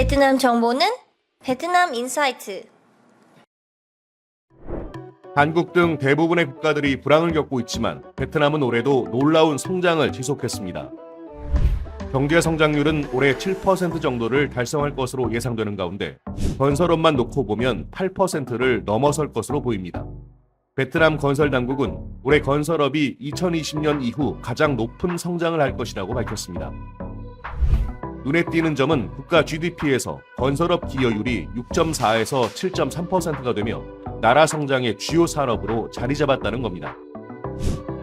베트남 정보는 베트남 인사이트. 한국 등 대부분의 국가들이 불황을 겪고 있지만 베트남은 올해도 놀라운 성장을 지속했습니다. 경제 성장률은 올해 7% 정도를 달성할 것으로 예상되는 가운데 건설업만 놓고 보면 8%를 넘어설 것으로 보입니다. 베트남 건설 당국은 올해 건설업이 2020년 이후 가장 높은 성장을 할 것이라고 밝혔습니다. 눈에 띄는 점은 국가 GDP에서 건설업 기여율이 6.4에서 7.3%가 되며 나라 성장의 주요 산업으로 자리 잡았다는 겁니다.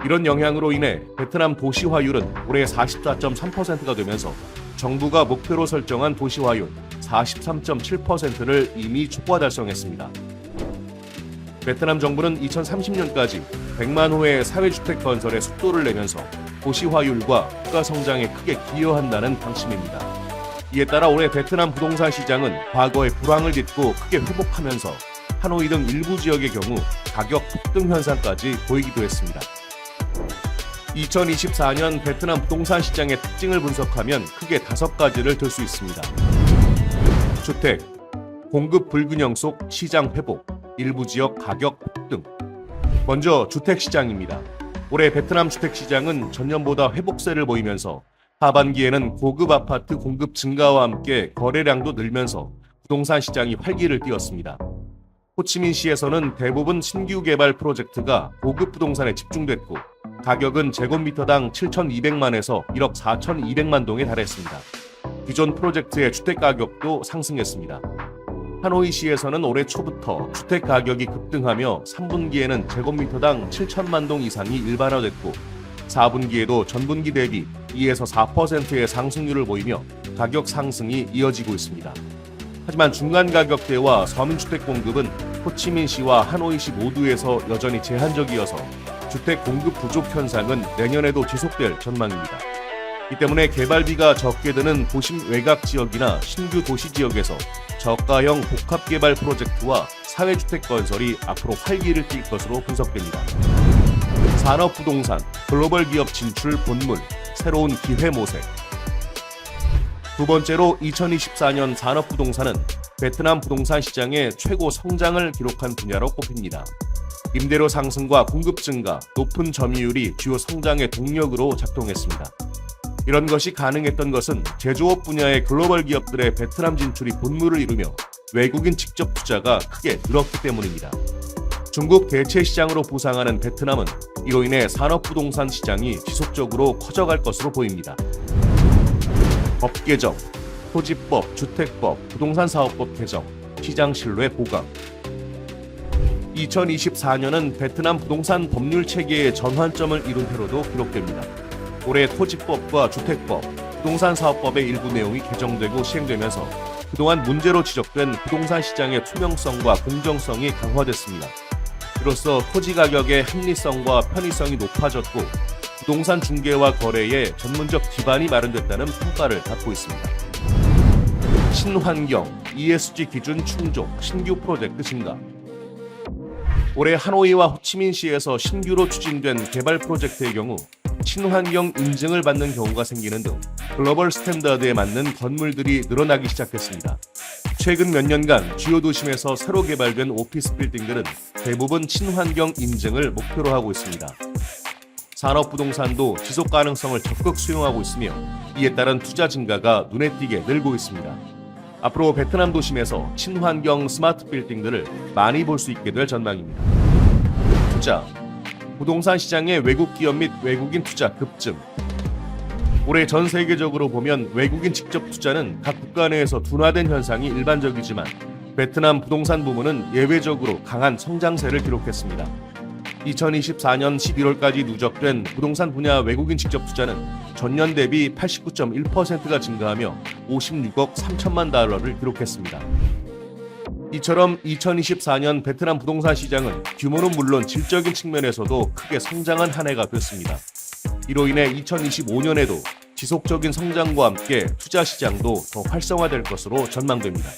이런 영향으로 인해 베트남 도시화율은 올해 44.3%가 되면서 정부가 목표로 설정한 도시화율 43.7%를 이미 초과 달성했습니다. 베트남 정부는 2030년까지 100만 호의 사회주택 건설에 속도를 내면서 도시화율과 국가 성장에 크게 기여한다는 방침입니다. 이에 따라 올해 베트남 부동산 시장은 과거의 불황을 딛고 크게 회복하면서 하노이 등 일부 지역의 경우 가격 폭등 현상까지 보이기도 했습니다. 2024년 베트남 부동산 시장의 특징을 분석하면 크게 5가지를 들 수 있습니다. 주택, 공급 불균형 속 시장 회복, 일부 지역 가격 폭등. 먼저 주택 시장입니다. 올해 베트남 주택 시장은 전년보다 회복세를 보이면서 하반기에는 고급 아파트 공급 증가와 함께 거래량도 늘면서 부동산 시장이 활기를 띠었습니다. 호치민시에서는 대부분 신규 개발 프로젝트가 고급 부동산에 집중됐고 가격은 제곱미터당 7,200만에서 1억 4,200만 동에 달했습니다. 기존 프로젝트의 주택 가격도 상승했습니다. 하노이시에서는 올해 초부터 주택 가격이 급등하며 3분기에는 제곱미터당 7천만 동 이상이 일반화됐고 4분기에도 전분기 대비 2에서 4%의 상승률을 보이며 가격 상승이 이어지고 있습니다. 하지만 중간 가격대와 서민주택 공급은 호치민시와 하노이시 모두에서 여전히 제한적이어서 주택 공급 부족 현상은 내년에도 지속될 전망입니다. 이 때문에 개발비가 적게 드는 도심 외곽 지역이나 신규 도시 지역에서 저가형 복합 개발 프로젝트와 사회주택 건설이 앞으로 활기를 띨 것으로 분석됩니다. 산업부동산, 글로벌 기업 진출 본물, 새로운 기회 모색. 두 번째로 2024년 산업부동산은 베트남 부동산 시장의 최고 성장을 기록한 분야로 꼽힙니다. 임대료 상승과 공급 증가, 높은 점유율이 주요 성장의 동력으로 작동했습니다. 이런 것이 가능했던 것은 제조업 분야의 글로벌 기업들의 베트남 진출이 본물을 이루며 외국인 직접 투자가 크게 늘었기 때문입니다. 중국 대체 시장으로 부상하는 베트남은 이로 인해 산업부동산 시장이 지속적으로 커져갈 것으로 보입니다. 법 개정, 토지법, 주택법, 부동산사업법 개정, 시장 신뢰 보강. 2024년은 베트남 부동산 법률 체계의 전환점을 이룬 해로도 기록됩니다. 올해 토지법과 주택법, 부동산사업법의 일부 내용이 개정되고 시행되면서 그동안 문제로 지적된 부동산 시장의 투명성과 공정성이 강화됐습니다. 이로써 토지 가격의 합리성과 편의성이 높아졌고 부동산 중개와 거래에 전문적 기반이 마련됐다는 평가를 받고 있습니다. 친환경, ESG 기준 충족, 신규 프로젝트 증가. 올해 하노이와 호치민시에서 신규로 추진된 개발 프로젝트의 경우 친환경 인증을 받는 경우가 생기는 등 글로벌 스탠다드에 맞는 건물들이 늘어나기 시작했습니다. 최근 몇 년간 주요 도심에서 새로 개발된 오피스 빌딩들은 대부분 친환경 인증을 목표로 하고 있습니다. 산업부동산도 지속 가능성을 적극 수용하고 있으며 이에 따른 투자 증가가 눈에 띄게 늘고 있습니다. 앞으로 베트남 도심에서 친환경 스마트 빌딩들을 많이 볼 수 있게 될 전망입니다. 투자, 부동산 시장의 외국 기업 및 외국인 투자 급증. 올해 전 세계적으로 보면 외국인 직접 투자는 각 국가 내에서 둔화된 현상이 일반적이지만 베트남 부동산 부문은 예외적으로 강한 성장세를 기록했습니다. 2024년 11월까지 누적된 부동산 분야 외국인 직접 투자는 전년 대비 89.1%가 증가하며 56억 3천만 달러를 기록했습니다. 이처럼 2024년 베트남 부동산 시장은 규모는 물론 질적인 측면에서도 크게 성장한 한 해가 됐습니다. 이로 인해 2025년에도 지속적인 성장과 함께 투자 시장도 더 활성화될 것으로 전망됩니다.